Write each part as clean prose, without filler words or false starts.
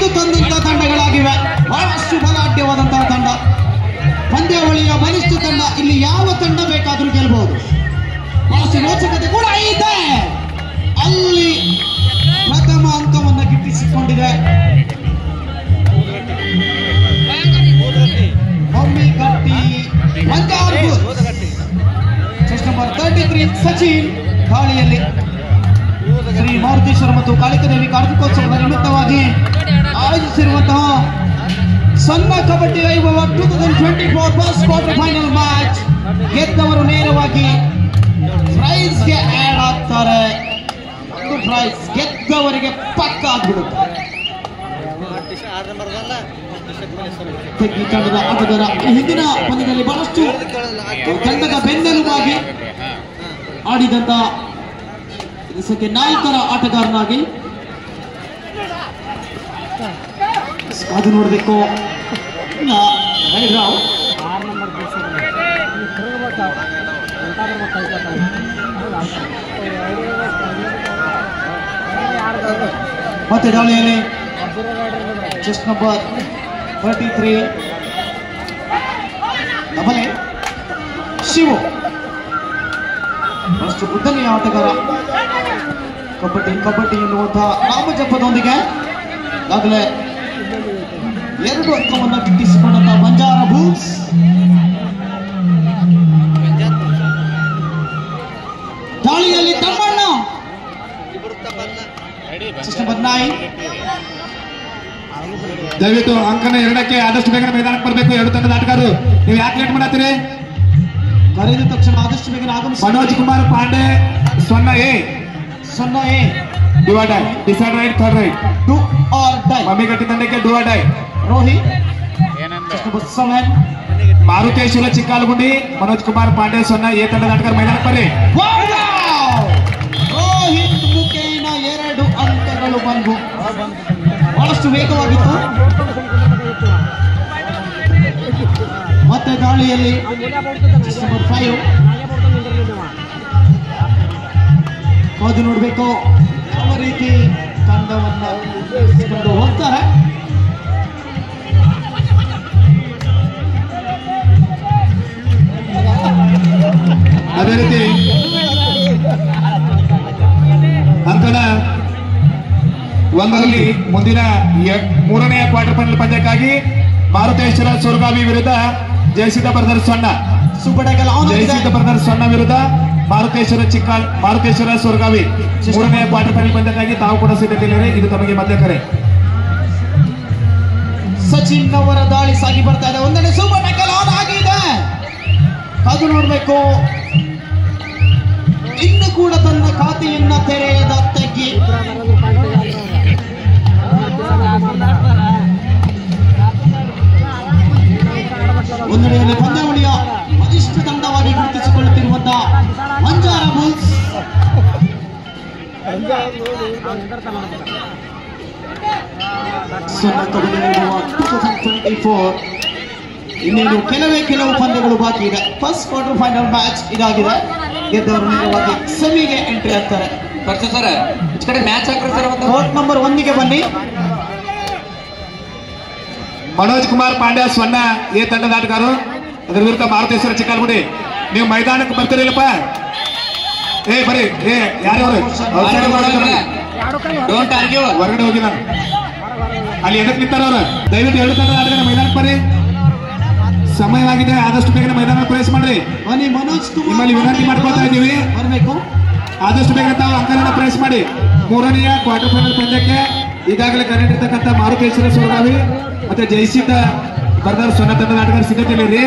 5 ತಂದಂತಹ ತಂಡಗಳಾಗಿವೆ. ಬಹಳಷ್ಟು ಬಲಾಢ್ಯವಾದಂತಹ ತಂಡ, ಪಂದ್ಯಾವಳಿಯ ಬಲಿಷ್ಠ ತಂಡ. ಇಲ್ಲಿ ಯಾವ ತಂಡ ಬೇಕಾದರೂ ಗೆಲ್ಲಬಹುದು. ಬಹಳಷ್ಟು ರೋಚಕತೆ ಕೂಡ ಇದೆ. ಅಲ್ಲಿ ಪ್ರಥಮ ಅಂಕವನ್ನು ಗಿಟ್ಟಿಸಿಕೊಂಡಿದೆ ಹೊಮ್ಮಿಗಟ್ಟಿ ಮಂಜಾರ್ಪುರ್. Chest number 33 Sachin. ಗಾಳಿಯಲ್ಲಿ ಶ್ರೀ ಮಾರುತೇಶ್ವರ ಮತ್ತು ಕಾಳಿಕದೇವಿ ಕಾರ್ತಿಕೋತ್ಸವದ ನಿಮಿತ್ತವಾಗಿ ಆಯೋಜಿಸಿರುವಂತಹ ಸಣ್ಣ ಕಬಡ್ಡಿ ವೈಭವ 2024 ಫಸ್ಟ್ ಕ್ವಾರ್ಟರ್ ಫೈನಲ್ ಮ್ಯಾಚ್. ಗೆದ್ದವರು ನೇರವಾಗಿ ಪ್ರೈಸ್ಗೆ ಆಡ್ ಆಗ್ತಾರೆ. ಒಂದು ಪ್ರೈಸ್ ಗೆದ್ದವರಿಗೆ ಪಕ್ಕ ಆಗ್ಬಿಡುತ್ತೆ. ಈ ತಂಡದ ಆಟಗಾರ ಹಿಂದಿನ ಪಂದ್ಯದಲ್ಲಿ ಬಹಳಷ್ಟು ತಂಡದ ಬೆನ್ನೆಲುಬಾಗಿ ಆಡಿದಂತ ಇದಕ್ಕೆ 4ರ ಆಟಗಾರನಾಗಿ ಅದು ನೋಡಬೇಕು. ಮತ್ತೆ ದಾಳಿಯಲ್ಲಿ ಚೆಸ್ ನಂಬರ್ 33 ಡಬಲ್ ಶಿವು. ಅಷ್ಟು ಉದ್ದನೆಯ ಆಟಗಾರ. ಕಬಡ್ಡಿ ಕಬಡ್ಡಿ ಎನ್ನುವಂತಹ ನಾಮಜಪದೊಂದಿಗೆ ಈಗಾಗಲೇ 2 ಅಂಕವನ್ನು ಗಿಟ್ಟಿಸಿಕೊಂಡಂತಹ ಬಂಜಾರ ಬೂಲ್ಸ್. ದಾಳಿಯಲ್ಲಿ ತಮ್ಮಣ್ಣ. Chess number 9. ದಯವಿಟ್ಟು ಅಂಕನ 2ಕ್ಕೆ ಆದಷ್ಟು ಬೇಗ ಮೈದಾನಕ್ಕೆ ಬರಬೇಕು. 2 ತಂಡದ ಆಟಗಾರರು. ನೀವು ಯಾಕೆ ಲೇಟ್ ಮಾಡತ್ತೀರಿ? ಕರೆದ ತಕ್ಷಣ ಆದಷ್ಟು ಬೇಗ ಆಗಮಿಸಿ. Manoj Kumar Pandey 0A divide I decide right third right do or die. Mammigatti ತಂಡಕ್ಕೆ do or die. Rohit chest number 7. Maruteshwara Chikkalagundi Manoj Kumar Pandey 0A ತಂಡದ ಆಟಗಾರ ಮೈದಾನಕ್ಕೆ ಬರ್ರಿ. ರೋಹಿತ್ ಮುಖೇನ 2 ಅಂಕಗಳು ಬಂದು ಬಹಳಷ್ಟು ವೇಗವಾಗಿತ್ತು. ಮತ್ತೆ ದಾಳಿಯಲ್ಲಿ ನಂಬರ್ 5 ಕಾದು ನೋಡಬೇಕು ಯಾವ ರೀತಿ ತಂಡವನ್ನು ಹೋಗ್ತಾರೆ. ಅದೇ ರೀತಿ ಅಂಕಣ 1ರಲ್ಲಿ ಮುಂದಿನ 3ನೇ ಕ್ವಾರ್ಟರ್ ಫೈನಲ್ ಪಂದ್ಯಕ್ಕಾಗಿ ಮಾರುತೇಶ್ವರ ಸೊರಗಾವಿ ವಿರುದ್ಧ ಜಯಸಿದ್ಧ ಬ್ರದರ್ಸ್ ಸೊನ್ನ. ಜಯಸಿದ್ಧ ಬ್ರದರ್ಸ್ ಸೊನ್ನ ವಿರುದ್ಧ ಮಾರುತೇಶ್ವರ ಸೊರಗಾವಿ 3ನೇ ಕ್ವಾರ್ಟರ್ ಫೈನಲ್ ಪಂದ್ಯಕ್ಕಾಗಿ ತಾವು ಕೂಡ ಸಿದ್ಧತೆಯಲ್ಲಿ. ಇದು ತಮಗೆ ಮಧ್ಯ ಕರೆ. ಸಚಿನ್ ಅವರ ದಾಳಿ ಸಾಗಿ ಬರ್ತಾ ಇದೆ. ಒಂದನೇ ಸೂಪರ್ ಟ್ಯಾಕಲ್ ಆನ್ ಆಗಿದೆ. ಅದು ನೋಡಬೇಕು. ಇನ್ನು ಕೂಡ ತನ್ನ ಖಾತೆಯನ್ನ ತೆರೆಯದ ತೆಗಿ. ಒಂದೆಡೆಯಲ್ಲಿ ಪಂದ್ಯಾವಳಿಯ ಬಲಿಷ್ಠ ತಂಡವಾಗಿ ಗುರುತಿಸಿಕೊಳ್ಳುತ್ತಿರುವಂತಹ ಮಂಜಾರ ಬುಲ್ಸ್. ಇನ್ನೇನು ಕೆಲವು ಪಂದ್ಯಗಳು ಬಾಕಿ ಇದೆ. ಫಸ್ಟ್ ಕ್ವಾರ್ಟರ್ ಫೈನಲ್ ಮ್ಯಾಚ್ ಇದಾಗಿದೆ. ಗೆದ್ದವರು ನೇರವಾಗಿ ಸೆಮಿಗೆ ಎಂಟ್ರಿ ಆಗ್ತಾರೆ. ಕೋರ್ಟ್ ನಂಬರ್ 1ಗೆ ಬನ್ನಿ. ಮನೋಜ್ ಕುಮಾರ್ ಪಾಂಡ್ಯ 0A ತಂಡದ ಆಟಗಾರರು. ಅದರ ವಿರುದ್ಧ ಮಾರುತೇಶ್ವರ ಚಿಕ್ಕಾಲಗುಂಡಿ. ನೀವು ಮೈದಾನಕ್ಕೆ ಬರ್ತೀರಿಲ್ಲಪ್ಪ. ಬರೀ ಯಾರ್ಯಾರು ಹೊರಗಡೆ ಹೋಗಿ ನಾನು ಅಲ್ಲಿ ಎದಕ್ಕೆ ನಿಂತಾರ ಅವ್ರು. ದಯವಿಟ್ಟು 2 ತಂಡದ ಆಟಗಾರ ಮೈದಾನಕ್ಕೆ ಬರ್ರಿ. ಸಮಯವಾಗಿದೆ. ಆದಷ್ಟು ಬೇಗ ಮೈದಾನ ಪ್ರವೇಶ ಮಾಡ್ರಿ. ಮನೋಜ್ ನಿಮ್ಮಲ್ಲಿ ವಿನಂತಿ ಮಾಡ್ಕೊಳ್ತಾ ಇದ್ದೀವಿ. ಬರಬೇಕು. ಆದಷ್ಟು ಬೇಗ ತಾವು ಅಂಕಗಳನ್ನು ಪ್ರವೇಶ ಮಾಡಿ. 3ನೇ ಕ್ವಾರ್ಟರ್ ಫೈನಲ್ ಪಂದ್ಯಕ್ಕೆ ಈಗಾಗಲೇ ಕರೆದಿರ್ತಕ್ಕಂಥ ಮಾರುತೇಶ್ವರ ಸೊರಗಾವಿ ಮತ್ತೆ ಜಯಸಿದ್ಧ ಬ್ರದರ್ಸ್ ಸೊನ್ನ ತಂಡದ ಆಟಗಾರ ಸಿದ್ಧತೆಯಲ್ಲಿ.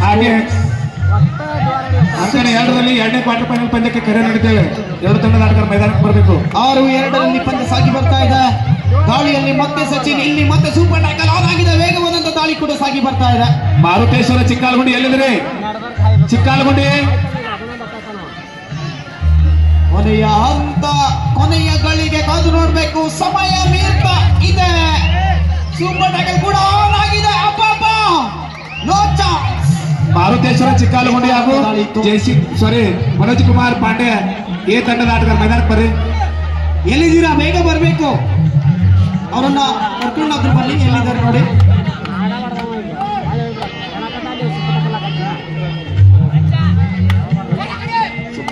ಹಾಗೆ ಅಂಕಣ 2ರಲ್ಲಿ 2ನೇ ಕ್ವಾರ್ಟರ್ ಫೈನಲ್ ಪಂದ್ಯಕ್ಕೆ ಕರೆ ನೀಡಿದ್ದೇವೆ. 2 ತಂಡದ ಆಟಗಾರ ಮೈದಾನಕ್ಕೆ ಬರಬೇಕು. 6-2ರಲ್ಲಿ ಪಂದ್ಯ ಸಾಗಿ ಬರ್ತಾ ಇದೆ. ದಾಳಿಯಲ್ಲಿ ಮತ್ತೆ ಸಚಿನ್. ಇಲ್ಲಿ ಮತ್ತೆ ಸೂಪರ್ ಟ್ಯಾಕಲ್ ಆನ್ ಆಗಿದೆ. ವೇಗವಾದಂತ ದಾಳಿ ಕೂಡ ಸಾಗಿ ಬರ್ತಾ ಇದೆ. ಮಾರುತೇಶ್ವರ ಚಿಕ್ಕಾಲಗುಂಡಿ ಎಲ್ಲಿದ್ರಿ? ಚಿಕ್ಕಾಲಗುಂಡಿ ಕೊನೆಯ ಹಂತ, ಕೊನೆಯ ಗಳಿಗೆ ಕಾದು ನೋಡ್ಬೇಕು. ಸಮಯ ಮೀರ್ತಾ ಇದೆ. ಸೂಪರ್ ಟ್ಯಾಕಲ್ ಕೂಡ ಆನ್ ಆಗಿದೆ. No chance. ಮಾರುತೇಶ್ವರ ಚಿಕ್ಕಾಲಗುಂಡಿ ಹಾಗೂ ಮನೋಜ್ ಕುಮಾರ್ ಪಾಂಡೆ A ತಂಡದ ಆಟಗಾರ ಮೈದಾನಕ್ಕೆ ಬರ್ರಿ. ಎಲ್ಲಿದ್ದೀರಾ? ಬೇಗ ಬರಬೇಕು. ಅವರನ್ನ ಕರ್ಕೊಂಡಾದ್ರು ಬನ್ನಿ, ಎಲ್ಲಿದ್ದಾರೆ ನೋಡಿ.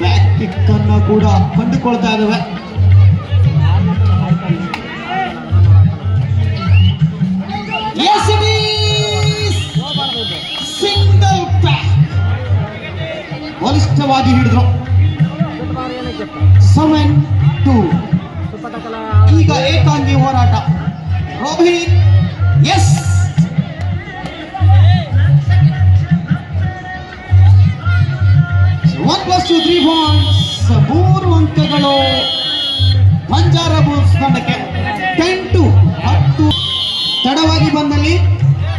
ಬ್ಯಾಕ್ ಕಿಕ್ ಅನ್ನ ಕೂಡ ಕಂಡುಕೊಳ್ತಾ ಇದ್ದಾವೆ. ಸಿಂಗಲ್ ಬ್ಯಾಕ್ ಬಲಿಷ್ಠವಾಗಿ ಹಿಡಿದ್ರು. 7-2. ಈಗ ಏಕಾಂಗಿ ಹೋರಾಟ. Rohit S 1+2 3 points. 3 ಅಂಕಗಳು ಬಂಜಾರ ಬುಲ್ಸ್ ತಂಡಕ್ಕೆ. 10-10. ತಡವಾಗಿ ಬಂದಲ್ಲಿ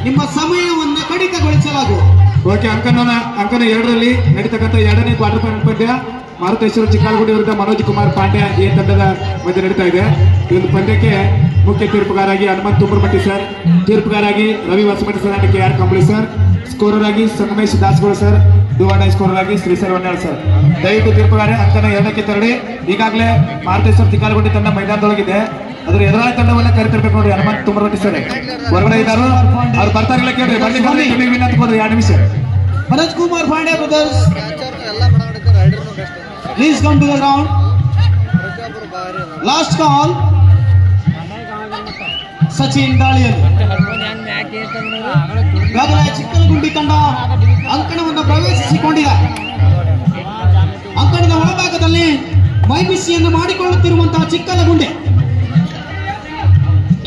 ನಿಮ್ಮ ಸಮಯವನ್ನು ಕಡಿತಗೊಳಿಸಲಾಗುವುದು. ಓಕೆ, ಅಂಕನ 2ರಲ್ಲಿ ನಡೀತಕ್ಕಂಥ 2ನೇ ಕ್ವಾರ್ಟರ್ ಫೈನಲ್ ಪಂದ್ಯ ಮಾರುತೇಶ್ವರ ಚಿಕ್ಕಾಲಗುಡಿ ವಿರುದ್ಧ ಮನೋಜ್ ಕುಮಾರ್ ಪಾಂಡ್ಯ ಈ ತಂಡದ ಮಧ್ಯೆ ನಡೀತಾ ಇದೆ. ಈ ಒಂದು ಪಂದ್ಯಕ್ಕೆ ಮುಖ್ಯ ತೀರ್ಪುಗಾರಾಗಿ ಹನುಮಂತ್ ತುಮರಮಟ್ಟಿ ಸರ್, ತೀರ್ಪುಗಾರಾಗಿ Ravi Hosamatti sir and KR Kambali sir, scorer ಆಗಿ ಸಂಗಮೇಶ್ ದಾಸ್ಗೋಳ ಸರ್, ಡುವಾಡೈ ಸ್ಕೋರರ್ ಆಗಿ ಶ್ರೀಸರ್ ಹೊನ್ನಾಳ್ ಸರ್. ದಯವಿಟ್ಟು ತೀರ್ಪುಗಾರ ಅಂಕನ 2ಕ್ಕೆ ತೆರಳಿ. ಈಗಾಗಲೇ ಮಾರುತೇಶ್ವರ ಚಿಕ್ಕಾಲಗುಡಿ ತಂಡ ಮೈದಾನದೊಳಗಿದೆ. ಅದ್ರ ಎದುರಾಳಿ ತಂಡವನ್ನ ಕರೆತಿರ್ಬೇಕು ನೋಡಿ. ಹನುಮಂತ್ ತುಮರಮಟ್ಟಿ ಸರ್ ಹೊರಗಡೆ ಇದ್ದಾರು, ಅವ್ರು ಬರ್ತಾರಿಲ್ಲ ಕೇಳ್ರಿ. ಬರ್ಲಿ ವಿನ್ ಅಂತ ಕೊಡ್ರಿ. 2 ನಿಮಿಷ. Manoj Kumar Pandya brothers, please come to the ground. Last call. Sachin ದಾಳಿಯಲ್ಲಿ ಈಗಾಗಲೇ ಚಿಕ್ಕಲಗುಂಡಿ ತಂಡ ಅಂಕಣವನ್ನು ಪ್ರವೇಶಿಸಿಕೊಂಡಿದೆ. ಅಂಕಣದ ಒಳಭಾಗದಲ್ಲಿ ಮೈಬಿಸಿಯನ್ನು ಮಾಡಿಕೊಳ್ಳುತ್ತಿರುವಂತಹ ಚಿಕ್ಕಲಗುಂಡಿ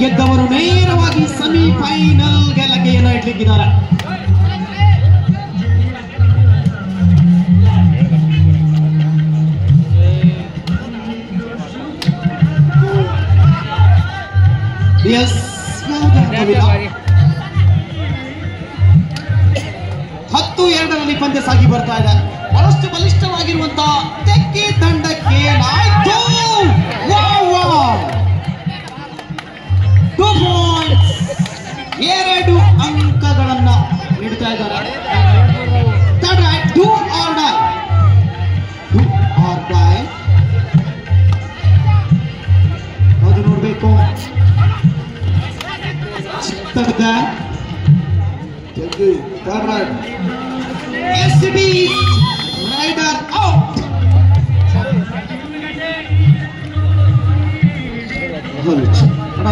ಗೆದ್ದವರು ನೇರವಾಗಿ ಸೆಮಿಫೈನಲ್ಗೆ ಲಗ್ಗೆಯನ್ನು ಇಟ್ಲಿಕ್ಕಿದ್ದಾರೆ. ಎಸ್ 10-2ರಲ್ಲಿ ಪಂದ್ಯ ಸಾಗಿ ಬರ್ತಾ ಇದೆ. ಬಹಳಷ್ಟು ಬಲಿಷ್ಠವಾಗಿರುವಂತಹ ತೆಕ್ಕಿ ತಂಡಕ್ಕೆ ಏನಾಯ್ತು? 2 ಪಾಯಿಂಟ್ಸ್, 2 ಅಂಕಗಳನ್ನ ನೀಡ್ತಾ ಇದ್ದಾರೆ. Do or die. ಅದು ನೋಡ್ಬೇಕು. Rider out.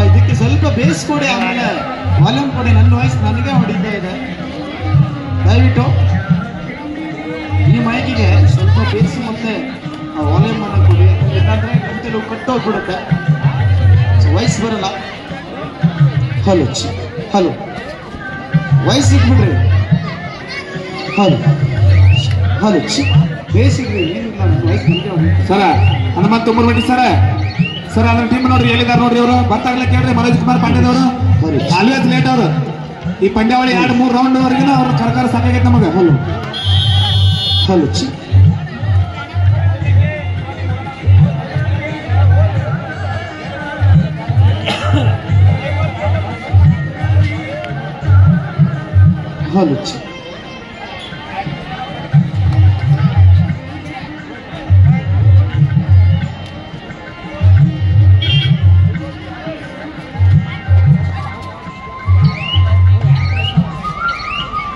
ಇದಕ್ಕೆ ಸ್ವಲ್ಪ ಬೇಸ್ ಕೊಡಿ, ಆಮೇಲೆ ವಾಲ್ಯೂಮ್ ಕೊಡಿ. ನನ್ನ ವಾಯ್ಸ್ ನನಗೆ ಹೊಡಿತಾ ಇದೆ. ದಯವಿಟ್ಟು ಈ ಮೈಕಿಗೆ ಸ್ವಲ್ಪ ಬೇಸ್ ಮತ್ತೆ ವಾಲ್ಯೂಮ್ ಅನ್ನು ಕೊಡಿ, ಯಾಕಂದ್ರೆ ಗಂಟಲು ಕಟ್ಟೋಗ್ಬಿಡುತ್ತೆ, ವಾಯ್ಸ್ ಬರಲ್ಲ. ಹಲೋ ವಾಯ್ಸ್ ಇಟ್ಬಿಡ್ರಿ. ಹಲೋ ಬೇಸಿಗೆ ಏನಿಲ್ಲ, ವಾಯ್ಸ್ ನನಗೆ ಹೋಗುತ್ತೆ. ಸರ ಹನುಮಂತ್ ತುಮರಮಟ್ಟಿ ಸರ್ ಅದನ್ನ ಟೀಮ್ ನೋಡ್ರಿ, ಹೇಳಿದಾರೆ ನೋಡ್ರಿ. ಅವರು ಬರ್ತಾಗಲೇ ಕೇಳ್ರಿ. ಮನೋಜ್ ಕುಮಾರ್ ಪಾಂಡ್ಯದವರು ಆಲ್ವೇಸ್ ಲೇಟ್. ಅವರು ಈ ಪಂದ್ಯಾವಳಿ 2-3 ರೌಂಡ್ ವರೆಗಿನ ಅವ್ರ ಕರ್ಕಾರ ಸಾಕಾಗೈತೆ ನಮಗೆ. ಹಲೋ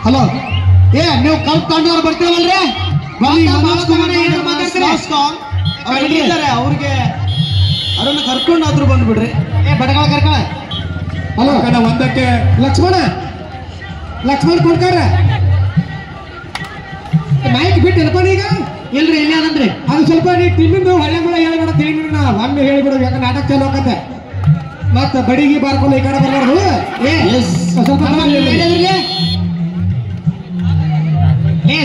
ಹಲೋ, ನೀವು ಕಲ್ಪ್ ತಂಡವ್ರು ಬರ್ತೀವಲ್ರಿ? ಮನೋಜ್ ಕುಮಾರ್ ಅವ್ರಿದ್ದಾರೆ, ಅವ್ರಿಗೆ ಅವ್ರನ್ನ ಕರ್ಕೊಂಡಾದ್ರು ಬಂದ್ಬಿಡ್ರಿ. ಬಡಗಳ ಕರ್ಕಳ. ಹಲೋ, 1ಕ್ಕೆ ಲಕ್ಷ್ಮಣ್ ಕೊಡ್ತಾರ. ಮೈಕ್ ಬಿಟ್ಟು ಹೇಳ್ಕೊಂಡು ಈಗ ಇಲ್ರಿ, ಇಲ್ಲಿ ಅದನ್ರಿ. ಅದು ಸ್ವಲ್ಪ ನೀವು ಟೀಮಿಂದು ಹೊಳೆ ಮಳೆ ಹೇಳ್ಬೇಡ, ತಿಳಿನ ಒಮ್ಮೆ ಹೇಳಿಬಿಡು. ಯಾಕಂದ್ರೆ ನಾಟಕ ಚಾಲು ಹೋಗತ್ತೆ. ಮತ್ತ ಬಡಿಗೆ ಬಾರ್ಕೊಂಡು ಈ ಕಡೆ ಬರಬಾರ್ದು. ಸ್ವಲ್ಪ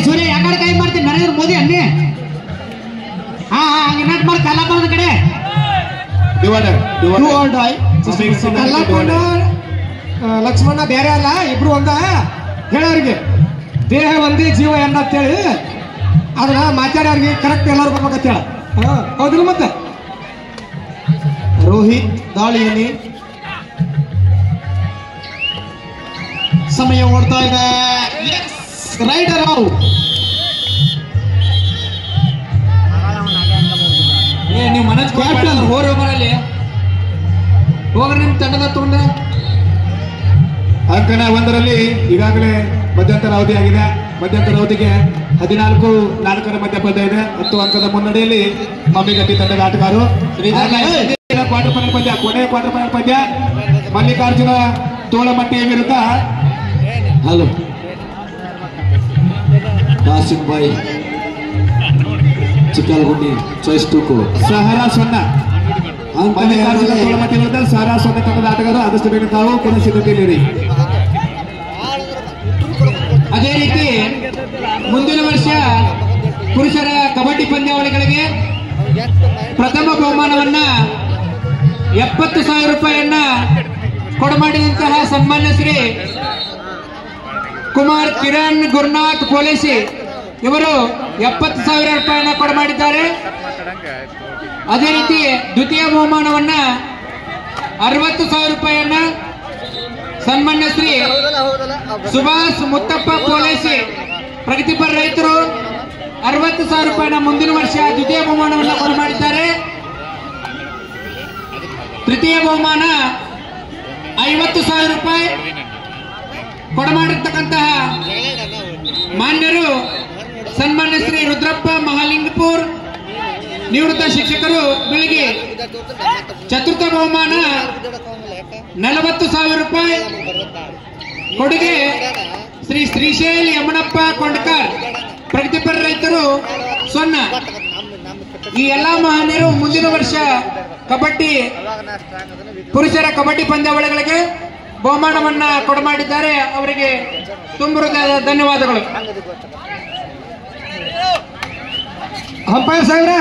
ಸೂರ್ಯ ಯಾಕಡೆ ಕೈ ಮಾಡ್ತೀನಿ? ನರೇಂದ್ರ ಮೋದಿ ಅನ್ನಿ. ಹಂಗೆ ನೆಟ್ ಮಾಡಿ ಕಲ್ಲಪ್ಪ ಒಂದ್ ಕಡೆ. ಲಕ್ಷ್ಮಣ ಬೇರೆ ಅಲ್ಲ, ಇಬ್ರು ಒಂದ ಹೇಳೋರಿಗೆ ದೇಹ ಒಂದೇ ಜೀವ ಎಂದ ಅಂತೇಳಿ ಅದನ್ನ ಮಾತಾಡೋರಿಗೆ ಕರೆಕ್ಟ್ ಎಲ್ಲರೂ ಬರ್ಬೇಕಂತ ಹೇಳ. ಹೌದಿಲ್ಲ? ಮತ್ತೆ ರೋಹಿತ್ ದಾಳಿಯಲ್ಲಿ ಸಮಯ ಓಡ್ತಾ ಇದೆ. Rider out. ನೀವು ಮನೋಜ್ ಕ್ಯಾಪ್ಟನ್ ಹೋರೋ ಮರಲ್ಲಿ ಹೋಗ್ರಿ ನಿಮ್ ತಂಡದ ತಗೊಂಡ ಅಂಕಣ ಒಂದರಲ್ಲಿ ಈಗಾಗಲೇ ಮಧ್ಯಂತರ ಅವಧಿ ಆಗಿದೆ. ಮಧ್ಯಂತರ ಅವಧಿಗೆ 14-4 ಮಧ್ಯಪದ ಇದೆ. 10 ಅಂಕದ ಮುನ್ನಡೆಯಲ್ಲಿ ಮಮ್ಮಿಗಟ್ಟಿ ತಂಡದ ಆಟಗಾರರು. ಕ್ವಾರ್ಟರ್ ಫೈನಲ್ ಪಂದ್ಯ, ಕೊನೆಯ ಕ್ವಾರ್ಟರ್ ಫೈನಲ್ ಪಂದ್ಯ ಮಲ್ಲಿಕಾರ್ಜುನ ತೋಳಮಟ್ಟಿ ವಿರುದ್ಧ ಹಲೋ ಕಾಸಿಂ ಬಾಯಿ ಚಿಕ್ಕಲಗುಂಡಿ ಚಾಯ್ಸ್ ಟೂಕು ಸಹರಾ ಸೊನ್ನ. ಮಲ್ಲಿಕಾರ್ಜುನ ತೋಳಮಟ್ಟಿ ವಿರುದ್ಧ ಸಹರಾ ಸೊನ್ನ ತಂಡದ ಆಟಗಾರರು. ಆದಷ್ಟು ಬೇಗ ತಾವು ಪುನಃ ಸಿದ್ಧತೆಯಲ್ಲಿ. ಅದೇ ರೀತಿ ಮುಂದಿನ ವರ್ಷ ಪುರುಷರ ಕಬಡ್ಡಿ ಪಂದ್ಯಾವಳಿಗಳಿಗೆ ಪ್ರಥಮ ಬಹುಮಾನವನ್ನ 70,000 ರೂಪಾಯಿಯನ್ನ ಕೊಡಮಾಡಿದಂತಹ ಸನ್ಮಾನ್ಯ ಶ್ರೀ ಕುಮಾರ್ ಕಿರಣ್ ಗುರುನಾಥ್ ಪೊಲೀಸಿ ಇವರು 70,000 ರೂಪಾಯಿಯನ್ನ ಕೊಡಮಾಡಿದ್ದಾರೆ. ಅದೇ ರೀತಿ ದ್ವಿತೀಯ ಬಹುಮಾನವನ್ನ 60,000 ರೂಪಾಯಿಯನ್ನ ಸನ್ಮಾನ್ಯ ಶ್ರೀ ಸುಭಾಷ್ ಮುತ್ತಪ್ಪ ಪೊಲೀಸಿ ಪ್ರಗತಿಪರ ರೈತರು 60,000 ರೂಪಾಯಿನ ಮುಂದಿನ ವರ್ಷ ದ್ವಿತೀಯ ಬಹುಮಾನವನ್ನು ಕೊಡಮಾಡಿದ್ದಾರೆ. ತೃತೀಯ ಬಹುಮಾನ 50,000 ರೂಪಾಯಿ ಕೊಡಮಾಡಿರ್ತಕ್ಕಂತಹ ಮಾನ್ಯರು ಸನ್ಮಾನ್ಯ ಶ್ರೀ ರುದ್ರಪ್ಪ ಮಹಾಲಿಂಗಪುರ್ ನಿವೃತ್ತ ಶಿಕ್ಷಕರು ಬೆಳಗ್ಗೆ. ಚತುರ್ಥ ಬಹುಮಾನ 40,000 ರೂಪಾಯಿ ಕೊಡುಗೆ ಶ್ರೀ ಶ್ರೀಶೈಲ್ ಯಮನಪ್ಪ ಕೊಂಡಕರ್ ಪ್ರಗತಿಪರ ರೈತರು 0. ಈ ಎಲ್ಲಾ ಮಹನೀಯರು ಮುಂದಿನ ವರ್ಷ ಕಬಡ್ಡಿ ಪುರುಷರ ಕಬಡ್ಡಿ ಪಂದ್ಯಾವಳಿಗಳಿಗೆ ಬಹುಮಾನವನ್ನ ಕೊಡಮಾಡಿದ್ದಾರೆ. ಅವರಿಗೆ ತುಂಬ ಹೃದಯದ ಧನ್ಯವಾದಗಳು. ಅಂಪೈರ್ ಸಾಹೇಬ್ರ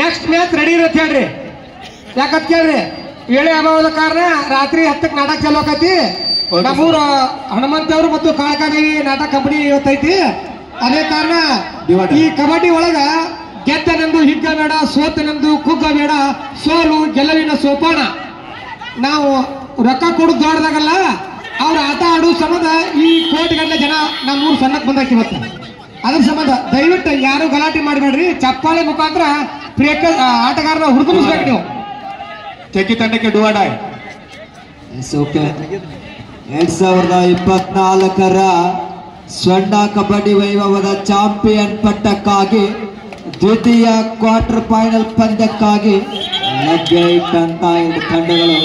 ನೆಕ್ಸ್ಟ್ ಮ್ಯಾಚ್ ರೆಡಿ ಇರತ್ತೆ ಹೇಳ್ರಿ. ಯಾಕಂತ ಕೇಳ್ರಿ, ವೇಳೆ ಅಭಾವದ ಕಾರಣ ರಾತ್ರಿ 10ಕ್ಕೆ ನಾಟಕ ಚಾಲು ಆಕತಿ. ನಮ್ಮೂರ ಹನುಮಂತವ್ರು ಮತ್ತು ಕಾಳಕಾದೇವಿ ನಾಟಕ ಕಂಪನಿ ಇವತ್ತೈತಿ. ಅದೇ ಕಾರಣ ಈ ಕಬಡ್ಡಿ ಒಳಗ ಗೆದ್ದನೆಂದು ಹಿಗ್ಗ ಬೇಡ, ಸೋತನೆಂದು ಕುಗ್ಗ ಬೇಡ, ಸೋಲು ಗೆಲುವಿನ ಸೋಪಾನ. ನಾವು ರೊಕ್ಕ ಕೊಡು ದೊಡ್ಡದಾಗಲ್ಲ, ಅವ್ರ ಆಟ ಆಡೋ ಸಂಬಂಧ ಈ ಕೋಟಿಗಟ್ಟಲೆ ಜನ ನಮ್ಮೂರು ಸಣ್ಣಕ್ಕೆ ಬಂದಾಕಿ ಇವತ್ತು. ಅದ್ರ ಸಂಬಂಧ ದಯವಿಟ್ಟು ಯಾರು ಗಲಾಟೆ ಮಾಡಬೇಡ್ರಿ. ಚಪ್ಪಾಳೆ ಮುಖಾಂತರ ಆಟಗಾರನ ಹುಡುಕಿಸ್ಬೇಕು ನೀವು. ಚೆಕ್ಕಿ ತಂಡಕ್ಕೆ ಡುವಾಡಾಯ್. 2024ರ ಸ್ವರ್ಣ ಕಬಡ್ಡಿ ವೈಭವದ ಚಾಂಪಿಯನ್ ಪಟ್ಟಕ್ಕಾಗಿ ದ್ವಿತೀಯ ಕ್ವಾರ್ಟರ್ ಫೈನಲ್ ಪಂದ್ಯಕ್ಕಾಗಿ ಲಗ್ಗೆ ಇಟ್ಟಂತ 2 ತಂಡಗಳು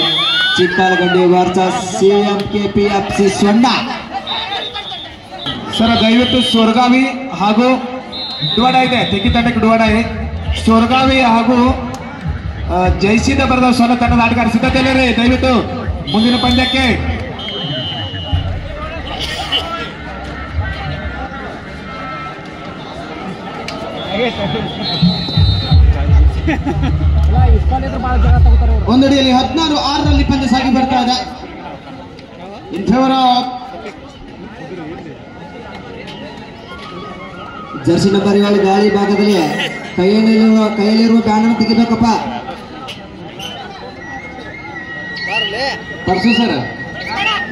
ಚಿಕ್ಕಲಗುಂಡಿ ವರ್ಸಸ್ CMKPFC ಸ್ವರ್ಣ. ಸರ್ ದಯವಿಟ್ಟು ಸೊರಗಾವಿ ಹಾಗೂ ಡುವಾಡ ಇದೆ. ತೆಕ್ಕಿ ತಂಡಕ್ಕೆ ಡುವಾಡಾಯ್, ಸೊರಗಾವಿ ಹಾಗೂ ಜೈಸಿದ ಬರೆದ ಸ್ವರ್ಣ ತಂಡದ ಆಟಗಾರ ಸಿದ್ಧತೆಯಲ್ಲಿ ದಯವಿಟ್ಟು ಮುಂದಿನ ಪಂದ್ಯಕ್ಕೆ. ಒಂದಡಿಯಲ್ಲಿ 16-6ರಲ್ಲಿ ಪಂದ್ಯ ಸಾಗಿ ಬರ್ತಾ ಇದೆ. ಇನ್ ಫೇವರ್ ಆಫ್ ಜರ್ಸಿ ನಂಬರ್ 7 ಗಾಳಿ ಭಾಗದಲ್ಲಿ ಕೈಯಲ್ಲಿರುವ ಬ್ಯಾನರ್ ತೆಗಿಬೇಕಪ್ಪ. ಪರ್ಸು ಸರ್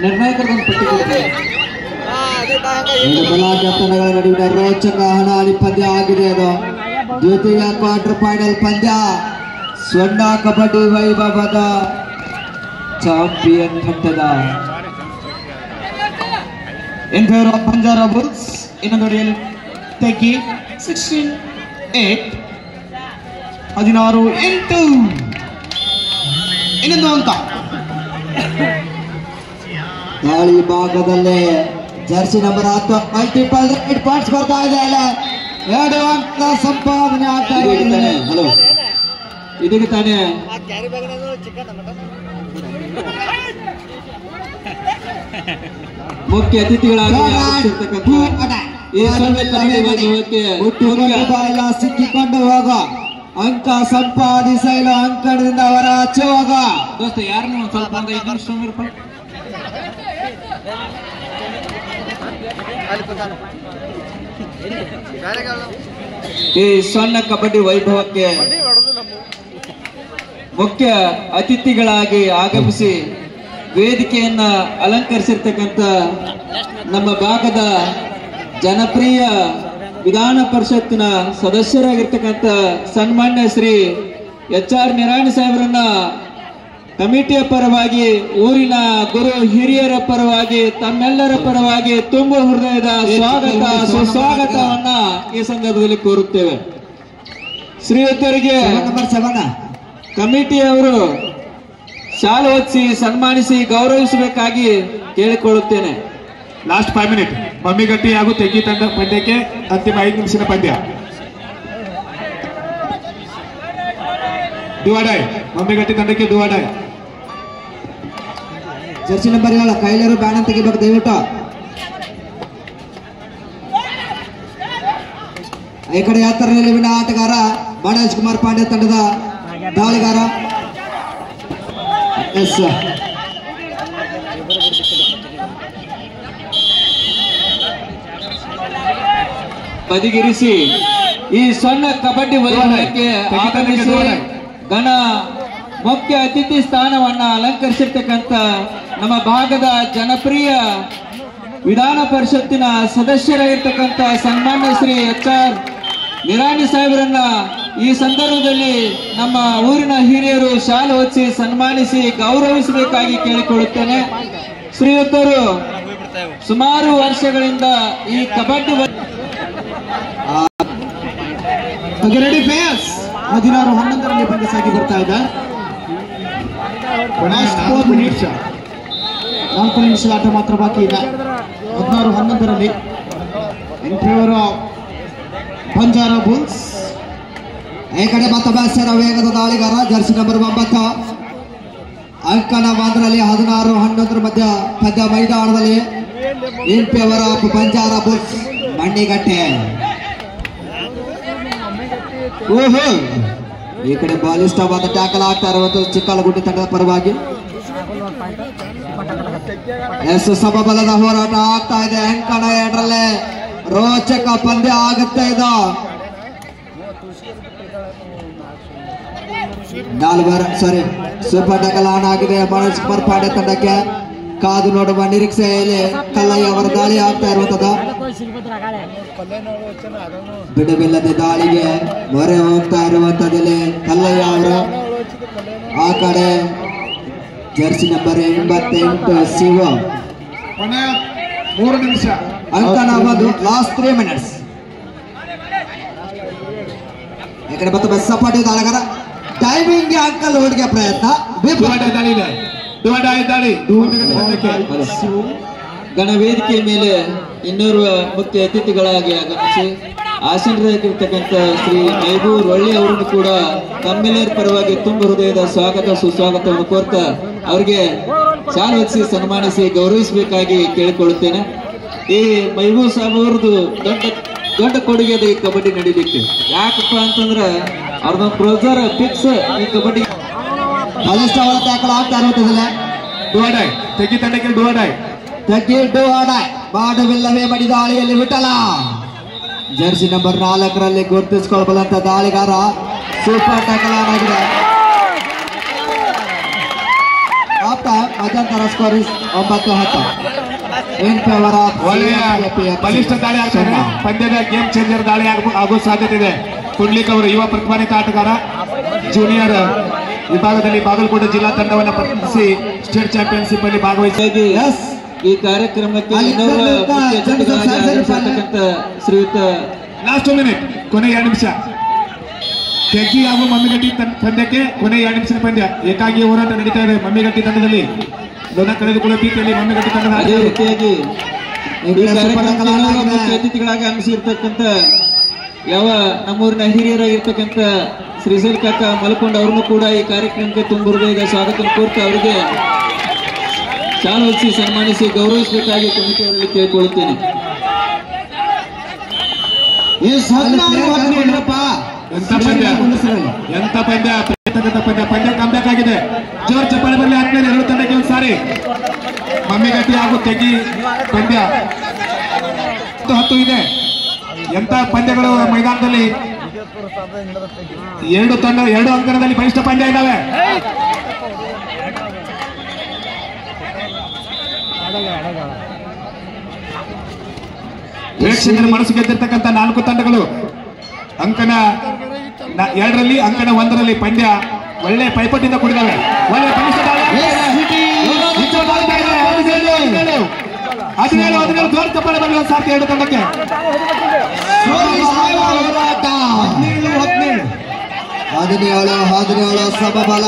ನಿರ್ಣಾಯಕರೊಂದು ಪಟ್ಟಿ ಕೊಡ್ತಾರೆ. ಬಲ ತಂಡಗಳ ನಡುವಿನ ರೋಚಕ ಹಣಾಹಣಿ ಪಂದ್ಯ ಆಗಿದೆ. ಅದು ದ್ವಿತೀಯ ಕ್ವಾರ್ಟರ್ ಫೈನಲ್ ಪಂದ್ಯ. ಸ್ವರ್ಣ ಕಬಡ್ಡಿ ವೈಭವದ ಚಾಂಪಿಯನ್ ಪಟ್ಟದ in favour of Banjara bulls. ಇನ್ನೊಂದು ಅಡಿಯಲ್ಲಿ ತೆಗಿ 16-8 16-8 ಇನ್ನೊಂದು ಅಂಕ. ಗಾಳಿ ಭಾಗದಲ್ಲೇ jersey number 10 multiple raid points ಬರ್ತಾ ಇದೆ. 2 ಅಂಕ ಸಂಪಾದನೆ ಆಗ್ತಾ ಇದೆ. ಹಲೋ ಇದಕ್ಕೆ ತಾನೇ ಮುಖ್ಯ ಅತಿಥಿಗಳಾಗಿ ಸಿಕ್ಕಿಕೊಂಡು ಹೋಗ, ಅಂಕ ಸಂಪಾದಿಸಲು ಅಂಕಣದಿಂದ ಅವರ ಆಚೆ ಹೋಗ. ದೋಸ್ತ ಯಾರನ್ನ ಒಂದು ಸ್ವಲ್ಪ ಒಂದು 5 ನಿಮಿಷ ರೂಪಾಯಿ ಈ ಸ್ವರ್ಣ ಕಬಡ್ಡಿ ವೈಭವಕ್ಕೆ ಮುಖ್ಯ ಅತಿಥಿಗಳಾಗಿ ಆಗಮಿಸಿ ವೇದಿಕೆಯನ್ನ ಅಲಂಕರಿಸಿರ್ತಕ್ಕಂಥ ನಮ್ಮ ಭಾಗದ ಜನಪ್ರಿಯ ವಿಧಾನ ಪರಿಷತ್ತಿನ ಸದಸ್ಯರಾಗಿರ್ತಕ್ಕಂಥ ಸನ್ಮಾನ್ಯ ಶ್ರೀ HR ನಿರಾಣಿ ಸಾಹೇಬರನ್ನ ಕಮಿಟಿಯ ಪರವಾಗಿ, ಊರಿನ ಗುರು ಹಿರಿಯರ ಪರವಾಗಿ, ತಮ್ಮೆಲ್ಲರ ಪರವಾಗಿ ತುಂಬ ಹೃದಯದ ಸ್ವಾಗತ ಸುಸ್ವಾಗತವನ್ನ ಈ ಸಂದರ್ಭದಲ್ಲಿ ಕೋರುತ್ತೇವೆ. ಶ್ರೀಯುತರಿಗೆ ಕಮಿಟಿಯವರು ಶಾಲು ಹೊತ್ತಿಸಿ ಸನ್ಮಾನಿಸಿ ಗೌರವಿಸಬೇಕಾಗಿ ಕೇಳಿಕೊಳ್ಳುತ್ತೇನೆ. ಲಾಸ್ಟ್ 5 ಮಿನಿಟ್ ಮಮ್ಮಿಗಟ್ಟಿ ಹಾಗೂ ತೆಗಿ ತಂಡ ಪಂದ್ಯಕ್ಕೆ ಅಂತಿಮ 5 ನಿಮಿಷದ ಪಂದ್ಯ. ಡುವಾಡಾಯ್ ಮಮ್ಮಿಗಟ್ಟಿ ತಂಡಕ್ಕೆ ಡುವಾಡಾಯ್. ಜರ್ಸಿ ನಂಬರ್ 7 ಕೈಲರು ಬ್ಯಾನರ್ ತೆಗಿಬೇಕು ದಯವಿಟ್ಟು. ಈ ಕಡೆ ಯಾತ್ರೆಯಲ್ಲಿ ವಿನ ಆಟಗಾರ ಮನೋಜ್ ಕುಮಾರ್ ಪಾಂಡೆ ತಂಡದ ದಾಳಿಗಾರ ಎಸ್ ಬದಿಗಿರಿಸಿ ಈ ಸಣ್ಣ ಕಬಡ್ಡಿ ವಲಯಕ್ಕೆ ಆಗಮಿಸಿ ಘನ ಮುಖ್ಯ ಅತಿಥಿ ಸ್ಥಾನವನ್ನ ಅಲಂಕರಿಸಿರ್ತಕ್ಕಂಥ ನಮ್ಮ ಭಾಗದ ಜನಪ್ರಿಯ ವಿಧಾನ ಪರಿಷತ್ತಿನ ಸದಸ್ಯರಾಗಿರ್ತಕ್ಕಂಥ ಸನ್ಮಾನ್ಯ ಶ್ರೀ HR ನಿರಾಣಿ ಸಾಹೇಬರನ್ನ ಈ ಸಂದರ್ಭದಲ್ಲಿ ನಮ್ಮ ಊರಿನ ಹಿರಿಯರು ಶಾಲು ಹೊತ್ತಿಸಿ ಸನ್ಮಾನಿಸಿ ಗೌರವಿಸಬೇಕಾಗಿ ಕೇಳಿಕೊಳ್ಳುತ್ತೇನೆ. ಶ್ರೀಯುತರು ಸುಮಾರು ವರ್ಷಗಳಿಂದ ಈ ಕಬಡ್ಡಿ 16-11ರಲ್ಲಿ ಪಂದ್ಯ ಸಾಗಿ ಬರ್ತಾ ಇದೆ. 4 ನಿಮಿಷದ ಆಟ ಮಾತ್ರ ಬಾಕಿ ಇದೆ. 16-11ರಲ್ಲಿ ಎಂಟ್ರಿಯವರು ಬಂಜಾರ ಬುಲ್ಸ್. ಈ ಕಡೆ ಮತ್ತೊಬ್ಬ ವೇಗದ ದಾಳಿಗಾರ ಜರ್ಸಿ ನಂಬರ್ 9 ಅಂಕನ 1ರಲ್ಲಿ 16-11 ಮಧ್ಯ ಪಂದ್ಯ ಮೈದಾನದಲ್ಲಿ ಎಂಪಿಯವರ ಬಂಜಾರ ಬುಲ್ಸ್ ಮಂಡಿಗಟ್ಟೆ. ಓಹೋ, ಈ ಕಡೆ ಬಾಲಿಷ್ಟವಾದ ಟ್ಯಾಕಲ್ ಆಗ್ತಾ ಇರುವಂತಹ ಚಿಕ್ಕಲಗುಡ್ಡೆ ತಂಡದ ಪರವಾಗಿ ಸಮಬಲದ ಹೋರಾಟ ಆಗ್ತಾ ಇದೆ. ಅಂಕಣ 2ರಲ್ಲೇ ರೋಚಕ ಪಂದ್ಯ ಆಗುತ್ತೆ. ಇದು 4 ಸೂಪರ್ ಟ್ಯಾಕಲ್ ಆನ್ ಆಗಿದೆ ಮನೋಜ್ ಕುಮಾರ್ ಪಾಂಡೆ ತಂಡಕ್ಕೆ. ಕಾದು ನೋಡುವ ನಿರೀಕ್ಷೆಯಲ್ಲಿ ಕಲ್ಲಯ್ಯ ಅವರ ದಾಳಿ ಆಗ್ತಾ ಇರುವಂತದ್ದು. ಬಿಡುವಿಲ್ಲದೆ ದಾಳಿಗೆ ಮೊರೆ ಹೋಗ್ತಾ ಇರುವಂತದಲ್ಲಿ ಕಲ್ಲಯ್ಯ ಅವರು. ಆ ಕಡೆ ಜರ್ಸಿ ನಂಬರ್ 88 ಶಿವ. ಕೊನೆಯ 3 ನಿಮಿಷ ಅಂಕಣ 1 ಲಾಸ್ಟ್ 3 ಮಿನಿಟ್ಸ್. ಈ ಕಡೆ ಮತ್ತೊಬ್ಬ ಸಪಾಟಿ ದಾಳಿಗಾರ ಟೈಮಿಂಗ್ ಅಂಕಲ್ ಹುಡುಗಿಯ ಪ್ರಯತ್ನ. ಗಣವೇದಿಕೆ ಮೇಲೆ ಇನ್ನೋರ್ವ ಮುಖ್ಯ ಅತಿಥಿಗಳಾಗಿ ಆಗಮಿಸಿ ಆಸೀನರಾಗಿರ್ತಕ್ಕಂಥ ಶ್ರೀ ಮೆಹಬೂಬ್ ಒಳ್ಳೆ ಅವರನ್ನು ಕೂಡ ತಮ್ಮೆಲ್ಲರ ಪರವಾಗಿ ತುಂಬ ಹೃದಯದ ಸ್ವಾಗತ ಸುಸ್ವಾಗತವನ್ನು ಕೋರ್ತಾ ಅವರಿಗೆ ಶಾಲು ಹೊತ್ತಿಸಿ ಸನ್ಮಾನಿಸಿ ಗೌರವಿಸಬೇಕಾಗಿ ಕೇಳಿಕೊಳ್ಳುತ್ತೇನೆ. ಈ ಮೆಹಬೂಬ್ ಸಾಹೇಬ್ ಅವ್ರದ್ದು ದೊಡ್ಡ ಕೊಡುಗೆ ಇದೆ ಈ ಕಬಡ್ಡಿ ನಡೀಲಿಕ್ಕೆ. ಯಾಕಪ್ಪ ಅಂತಂದ್ರೆ ಅವ್ರದೊಂದು ಪ್ರೋಸರ್ ಫಿಕ್ಸ್ ಈ ಕಬಡ್ಡಿ ಬಲಿಷ್ಠವಾದ ಟ್ಯಾಕಲ್ ಆಗ್ತಾ ಇರುವಂತದಲ್ಲ. ಡುವಾಡಾಯ್ ತೆಗಿ ತಂಡಕ್ಕೆ ಡುವಾಡಾಯ್ ಬಾಡವಿಲ್ಲವೇ ಬಡಿ ದಾಳಿಯಲ್ಲಿ ವಿಠಲ. ಜರ್ಸಿ ನಂಬರ್ 4ರಲ್ಲಿ ಗುರುತಿಸಿಕೊಳ್ಳಬಲ್ಲಂತ ದಾಳಿಗಾರ ಸೂಪರ್ ಟ್ಯಾಕಲ್ ಆನ್ ಆಗಿದೆ. ಮಧ್ಯಂತರ ಸ್ಕೋರ್ 9-10. ಒಳ್ಳೆಯ ಬಲಿಷ್ಠ ದಾಳಿ ಆಗ್ತಾರೆ. ಪಂದ್ಯದ ಗೇಮ್ ಚೇಂಜರ್ ದಾಳಿ ಆಗೋ ಸಾಧ್ಯತೆ ಇದೆ. ಕುಂಡ್ಲಿಕ್ ಅವರು ಯುವ ಪ್ರತಿಭಾನ್ವಿತ ಆಟಗಾರ, ಜೂನಿಯರ್ ವಿಭಾಗದಲ್ಲಿ ಬಾಗಲಕೋಟೆ ಜಿಲ್ಲಾ ತಂಡವನ್ನು ಪ್ರತಿನಿಧಿಸಿ ಸ್ಟೇಟ್ ಚಾಂಪಿಯನ್ಶಿಪ್ ಅಲ್ಲಿ ಭಾಗವಹಿಸಿ ಈ ಕಾರ್ಯಕ್ರಮಕ್ಕೆ ಶ್ರೀಯುತ ಲಾಸ್ಟ್ 1 ಮಿನಿಟ್ ಕೊನೆ 2 ನಿಮಿಷ ತೆಗ್ಗಿ ಹಾಗೂ ಮಮ್ಮಿಗಟ್ಟಿ ಪಂದ್ಯಕ್ಕೆ ಕೊನೆ 2 ನಿಮಿಷದ ಪಂದ್ಯ. ಏಕಾಗಿ ಹೋರಾಟ ನಡೀತಾ ಇದೆ ಮಮ್ಮಿಗಟ್ಟಿ ತಂಡದಲ್ಲಿ. ಲೋನ ಕಳೆದುಕೊಳ್ಳುವ ರೀತಿಯಲ್ಲಿ ಮಮ್ಮಿಗಟ್ಟಿ ತಂಡದ ಅದೇ ರೀತಿಯಾಗಿ ಈ ಕಾರ್ಯಕ್ರಮಕ್ಕೆ ಮುಖ್ಯ ಅತಿಥಿಗಳಾಗಿ ಆಗಮಿಸಿರ್ತಕ್ಕಂಥ ಯಾವ ನಮ್ಮೂರಿನ ಹಿರಿಯರಾಗಿರ್ತಕ್ಕಂಥ ಶ್ರೀಶೈಲ್ ಕಾಕ ಮಲ್ಕೊಂಡ ಅವ್ರನ್ನು ಕೂಡ ಈ ಕಾರ್ಯಕ್ರಮಕ್ಕೆ ತುಂಬ ಹೃದಯದ ಸ್ವಾಗತ ಕೋರ್ತಾ ಅವರಿಗೆ ಶಾಲು ಹೊತ್ತಿಸಿ ಸನ್ಮಾನಿಸಿ ಗೌರವಿಸಬೇಕಾಗಿ ಕಮಿಟಿಯವರಲ್ಲಿ ಕೇಳಿಕೊಳ್ಳುತ್ತೇನೆ. ಎಂತ ಪಂದ್ಯ ಪಂದ್ಯ ಕಂಬ್ಯಾಕ್ ಆಗಿದೆ. ಜೋರ್ ಚಪ್ಪಾಳೆ ಬರಲಿ ಆದ್ಮೇಲೆ 2 ತಂಡಕ್ಕೆ ಒಂದ್ಸಾರಿ ಮಮ್ಮಿಗಟ್ಟಿ ಹಾಗೂ ತೆಗಿ ಪಂದ್ಯ 10 ಇದೆ. ಎಂತ ಪಂದ್ಯಗಳು ಮೈದಾನದಲ್ಲಿ 2 ಅಂಕಣದಲ್ಲಿ ಬಲಿಷ್ಠ ಪಂದ್ಯ ಇದ್ದಾವೆ. ಪ್ರೇಕ್ಷಕರ ಮನಸ್ಸು ಗೆದ್ದಿರ್ತಕ್ಕಂಥ 4 ತಂಡಗಳು ಅಂಕಣ 2ರಲ್ಲಿ ಅಂಕಣ 1ರಲ್ಲಿ ಪಂದ್ಯ ಒಳ್ಳೆ ಪೈಪೋಟಿಯಿಂದ ಕೂಡಿದಾವೆ. ಒಳ್ಳೆ ಬಲಿಷ್ಠ ದಾಳಿ. 17 ಜೋರ್ ಚಪ್ಪಾಳೆ ಬರಲು ಸಾಧ್ಯ ಎರಡು ತಂಡಕ್ಕೆ. 17 ಸಮಬಲ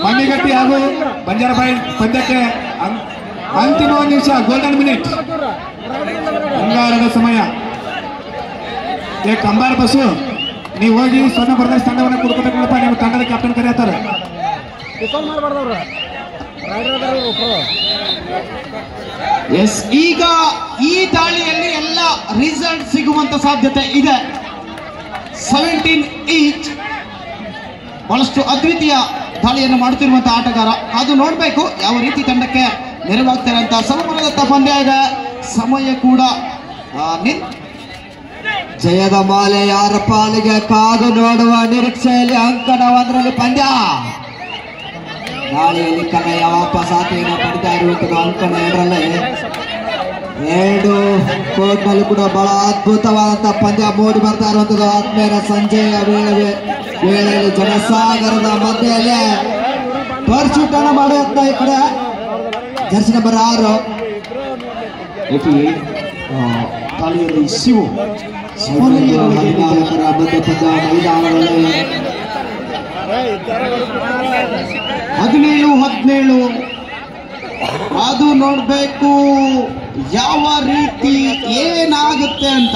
ಮಣ್ಣಿಗಟ್ಟಿ ಹಾಗೂ ಬಂಜಾರಬಾಯಿ ಪಂದ್ಯಕ್ಕೆ ಅಂತಿಮ 1 ನಿಮಿಷ ಗೋಲ್ಡನ್ ಮಿನಿಟ್. ಬಂಗಾರದ ಸಮಯ. ಕಂಬಾರ ಬಸ್ಸು ನೀವು ಹೋಗಿ ಸ್ವರ್ಣ ಬ್ರದರ್ಸ್ ತಂಡವನ್ನು ಕುಡ್ಕೋಬೇಕು ನೋಡಪ್ಪ. ನಿಮ್ಮ ತಂಡದ ಕ್ಯಾಪ್ಟನ್ ಕರೆಯುತ್ತಾರೆ. ಎಸ್, ಈಗ ಈ ದಾಳಿಯಲ್ಲಿ ಎಲ್ಲ ರಿಸಲ್ಟ್ ಸಿಗುವಂತ ಸಾಧ್ಯತೆ ಇದೆ. 17 ಈಚ್ ಬಹಳಷ್ಟು ಅದ್ವಿತೀಯ ದಾಳಿಯನ್ನು ಮಾಡುತ್ತಿರುವಂತಹ ಆಟಗಾರ. ಅದು ನೋಡ್ಬೇಕು ಯಾವ ರೀತಿ ತಂಡಕ್ಕೆ ನೆರವಾಗ್ತಾರೆ ಅಂತ. ಸಮಬಲದತ್ತ ಪಂದ್ಯ ಇದೆ. ಸಮಯ ಕೂಡ ಜಯದ ಮಾಲೆ ಯಾರ ಪಾಲಿಗೆ ಕಾದು ನೋಡುವ ನಿರೀಕ್ಷೆಯಲ್ಲಿ ಅಂಕಣ 1ರಲ್ಲಿ ಪಂದ್ಯ. ದಾಳಿಯಲ್ಲಿ ಕನ್ನಯ್ಯ ವಾಪಸ್ ಆತೆಯನ್ನು ಪಡಿತಾ ಇರುವಂಥದ್ದು ಅಂಕಣ 2ರಲ್ಲಿ. 2 ಕೋರ್ಟ್ನಲ್ಲಿ ಕೂಡ ಬಹಳ ಅದ್ಭುತವಾದಂತಹ ಪಂದ್ಯ ಮೂಡಿ ಬರ್ತಾ ಇರುವಂಥದ್ದು. ಆದ್ಮೇಲೆ ಸಂಜೆಯ ವೇಳೆಯಲ್ಲಿ ಜನಸಾಗರದ ಮಧ್ಯೆಯಲ್ಲೇ ಟೋರ್ಚೂಟ್ ಅನ್ನು ಮಾಡುವಂತ ಈ ಕಡೆ ಜರ್ಸಿ ನಂಬರ್ 6 ದಾಳಿಯಲ್ಲಿ ಶಿವು 14ರ ಬದ್ಧ ಪಂದ್ಯ ಮೈದಾನದಲ್ಲಿ 17 ಅದು ನೋಡ್ಬೇಕು ಯಾವ ರೀತಿ ಏನಾಗುತ್ತೆ ಅಂತ.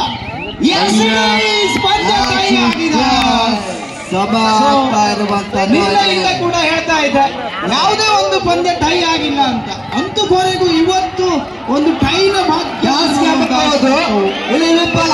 ನಿನ್ನೆಯಿಂದ ಕೂಡ ಹೇಳ್ತಾ ಇದ್ದೆ ಯಾವುದೇ ಒಂದು ಪಂದ್ಯ ಟೈ ಆಗಿಲ್ಲ ಅಂತ. ಅಂತೂ ಕೊನೆಗೂ ಇವತ್ತು ಒಂದು ಟೈನ ಇಲ್ಲಿ ವಿಫಲ.